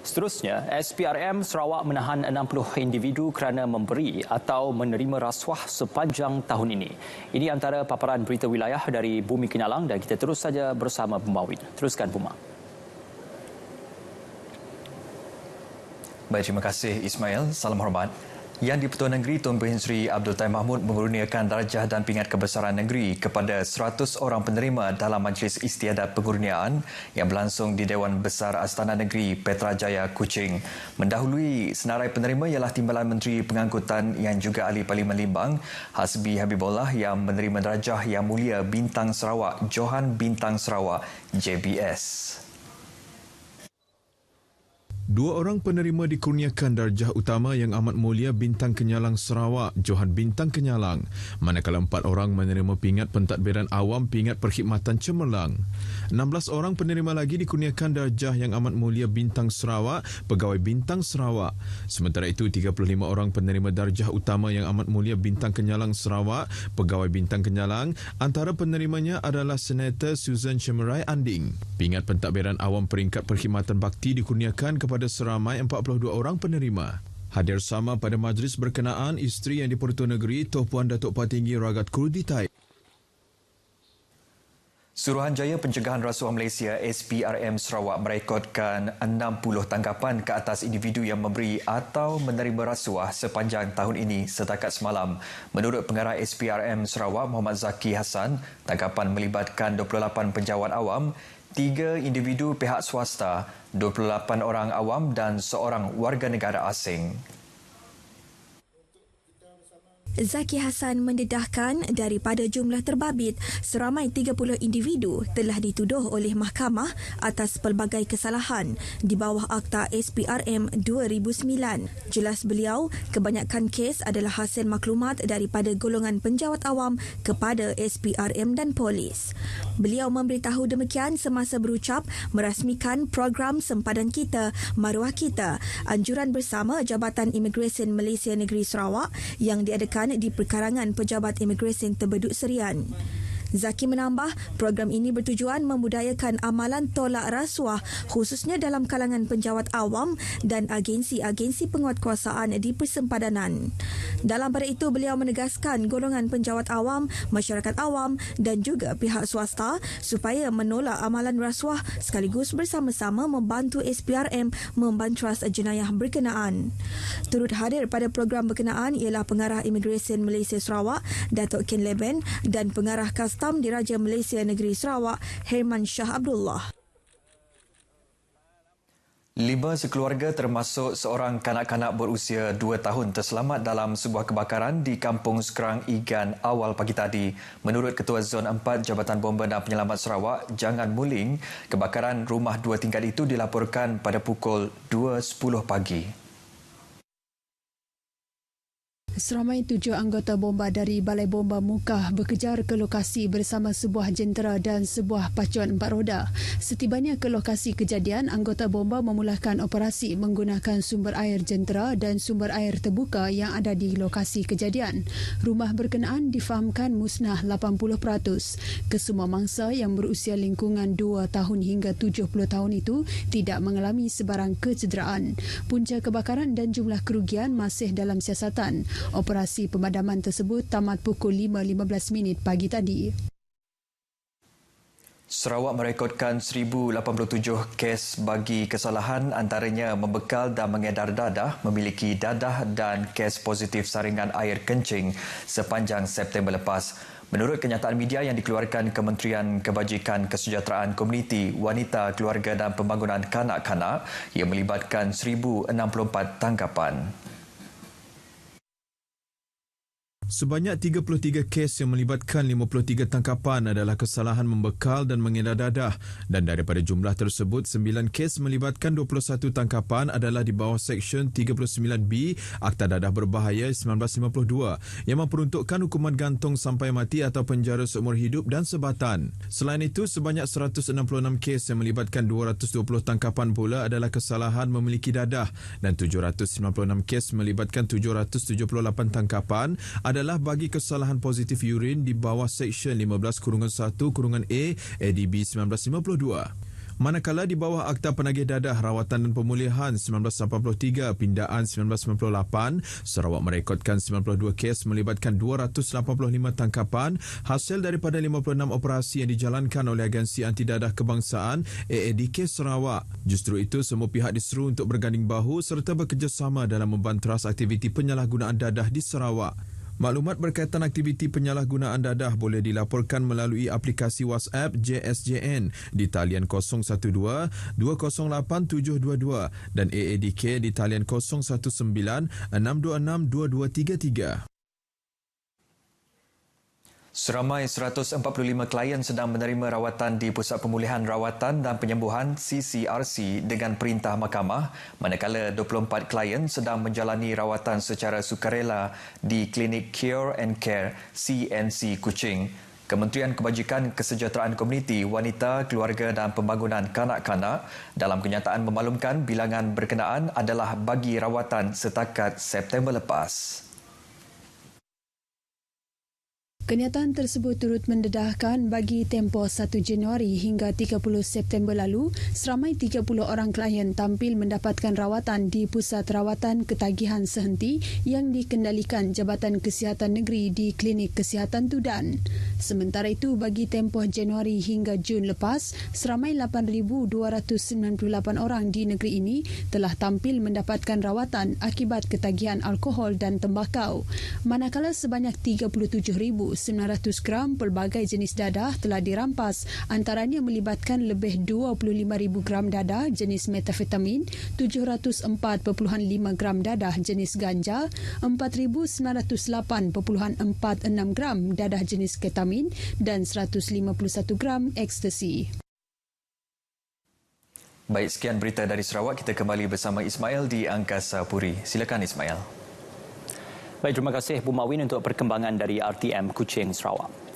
Seterusnya, SPRM Sarawak menahan 60 individu kerana memberi atau menerima rasuah sepanjang tahun ini. Ini antara paparan berita wilayah dari Bumi Kenyalang dan kita terus saja bersama Pembawin. Teruskan, Puma. Baik, terima kasih Ismail. Salam hormat. Yang di-Pertuan Negeri Tun Berhim Sri Abdul Taim Mahmud mengurniakan darjah dan pingat kebesaran negeri kepada 100 orang penerima dalam Majlis Istiadat Pengurniaan yang berlangsung di Dewan Besar Astana Negeri Petrajaya, Kuching. Mendahului senarai penerima ialah Timbalan Menteri Pengangkutan yang juga Ahli Parlimen Limbang, Hasbi Habibullah yang menerima darjah Yang Mulia Bintang Sarawak, Johan Bintang Sarawak, JBS. Dua orang penerima dikurniakan darjah utama Yang Amat Mulia Bintang Kenyalang Sarawak, Johan Bintang Kenyalang, manakala 4 orang menerima pingat pentadbiran awam pingat perkhidmatan cemerlang. 16 orang penerima lagi dikurniakan darjah Yang Amat Mulia Bintang Sarawak, Pegawai Bintang Sarawak. Sementara itu, 35 orang penerima darjah utama Yang Amat Mulia Bintang Kenyalang Sarawak, Pegawai Bintang Kenyalang. Antara penerimanya adalah Senator Susan Shemerai Anding. Pingat pentadbiran awam peringkat perkhidmatan bakti dikurniakan kepada seramai 42 orang penerima. Hadir sama pada majlis berkenaan isteri Yang di-Pertuan Negeri Tuan Puan Datuk Patinggi Ragat Kurditai. Suruhanjaya Pencegahan Rasuah Malaysia SPRM Sarawak merekodkan 60 tangkapan ke atas individu yang memberi atau menerima rasuah sepanjang tahun ini setakat semalam. Menurut pengarah SPRM Sarawak Muhammad Zaki Hassan, tangkapan melibatkan 28 penjawat awam, 3 individu pihak swasta, 28 orang awam dan seorang warga negara asing. Zaki Hassan mendedahkan daripada jumlah terbabit, seramai 30 individu telah dituduh oleh mahkamah atas pelbagai kesalahan di bawah Akta SPRM 2009. Jelas beliau, kebanyakan kes adalah hasil maklumat daripada golongan penjawat awam kepada SPRM dan polis. Beliau memberitahu demikian semasa berucap merasmikan program Sempadan Kita, Maruah Kita, anjuran bersama Jabatan Imigresen Malaysia Negeri Sarawak yang diadakan di Perkarangan Pejabat Imigresen Terbedut Serian. Zaki menambah, program ini bertujuan memudayakan amalan tolak rasuah khususnya dalam kalangan penjawat awam dan agensi-agensi penguatkuasaan di persempadanan. Dalam pada itu, beliau menegaskan golongan penjawat awam, masyarakat awam dan juga pihak swasta supaya menolak amalan rasuah sekaligus bersama-sama membantu SPRM membanteras jenayah berkenaan. Turut hadir pada program berkenaan ialah Pengarah Imigresen Malaysia Sarawak, Datuk Ken Leben dan Pengarah Kastam Diraja Malaysia Negeri Sarawak, Herman Shah Abdullah. 5 sekeluarga termasuk seorang kanak-kanak berusia 2 tahun terselamat dalam sebuah kebakaran di Kampung Sekerang Igan awal pagi tadi. Menurut Ketua Zon 4 Jabatan Bomba dan Penyelamat Sarawak, Jangan Muling, kebakaran rumah 2 tingkat itu dilaporkan pada pukul 2.10 pagi. Seramai 7 anggota bomba dari Balai Bomba Mukah berkejar ke lokasi bersama sebuah jentera dan sebuah pacuan 4 roda. Setibanya ke lokasi kejadian, anggota bomba memulakan operasi menggunakan sumber air jentera dan sumber air terbuka yang ada di lokasi kejadian. Rumah berkenaan difahamkan musnah 80%. Kesemua mangsa yang berusia lingkungan 2 tahun hingga 70 tahun itu tidak mengalami sebarang kecederaan. Punca kebakaran dan jumlah kerugian masih dalam siasatan. Operasi pemadaman tersebut tamat pukul 5.15 pagi tadi. Sarawak merekodkan 1,087 kes bagi kesalahan antaranya membekal dan mengedar dadah, memiliki dadah dan kes positif saringan air kencing sepanjang September lepas. Menurut kenyataan media yang dikeluarkan Kementerian Kebajikan Kesejahteraan Komuniti, Wanita, Keluarga dan Pembangunan Kanak-Kanak yang melibatkan 1,064 tangkapan. Sebanyak 33 kes yang melibatkan 53 tangkapan adalah kesalahan membekal dan mengedar dadah dan daripada jumlah tersebut 9 kes melibatkan 21 tangkapan adalah di bawah Seksyen 39B Akta Dadah Berbahaya 1952 yang memperuntukkan hukuman gantung sampai mati atau penjara seumur hidup dan sebatan. Selain itu, sebanyak 166 kes yang melibatkan 220 tangkapan pula adalah kesalahan memiliki dadah dan 796 kes melibatkan 778 tangkapan adalah bagi kesalahan positif urin di bawah Seksyen 15-1-A ADB 1952. Manakala di bawah Akta Penagih Dadah Rawatan dan Pemulihan 1983 Pindaan 1998, Sarawak merekodkan 92 kes melibatkan 285 tangkapan hasil daripada 56 operasi yang dijalankan oleh Agensi Anti Dadah Kebangsaan AADK Sarawak. Justru itu, semua pihak diseru untuk berganding bahu serta bekerjasama dalam membanteras aktiviti penyalahgunaan dadah di Sarawak. Maklumat berkaitan aktiviti penyalahgunaan dadah boleh dilaporkan melalui aplikasi WhatsApp JSJN di talian 012-208-722 dan AADK di talian 019-626-2233. Seramai 145 klien sedang menerima rawatan di Pusat Pemulihan Rawatan dan Penyembuhan CCRC dengan perintah mahkamah, manakala 24 klien sedang menjalani rawatan secara sukarela di Klinik Cure and Care CNC Kuching. Kementerian Kebajikan Kesejahteraan Komuniti, Wanita, Keluarga dan Pembangunan Kanak-kanak dalam kenyataan memaklumkan bilangan berkenaan adalah bagi rawatan setakat September lepas. Kenyataan tersebut turut mendedahkan bagi tempoh 1 Januari hingga 30 September lalu, seramai 30 orang klien tampil mendapatkan rawatan di Pusat Rawatan Ketagihan Sehenti yang dikendalikan Jabatan Kesihatan Negeri di Klinik Kesihatan Tudan. Sementara itu, bagi tempoh Januari hingga Jun lepas, seramai 8,298 orang di negeri ini telah tampil mendapatkan rawatan akibat ketagihan alkohol dan tembakau. Manakala sebanyak 37,900 gram pelbagai jenis dadah telah dirampas, antaranya melibatkan lebih 25,000 gram dadah jenis metafetamin, 704.5 gram dadah jenis ganja, 4,908.46 gram dadah jenis ketamin dan 151 gram ekstasi. Baik, sekian berita dari Sarawak. Kita kembali bersama Ismail di Angkasa Puri. Silakan Ismail. Baik, terima kasih Bu Mawin untuk perkembangan dari RTM Kuching Sarawak.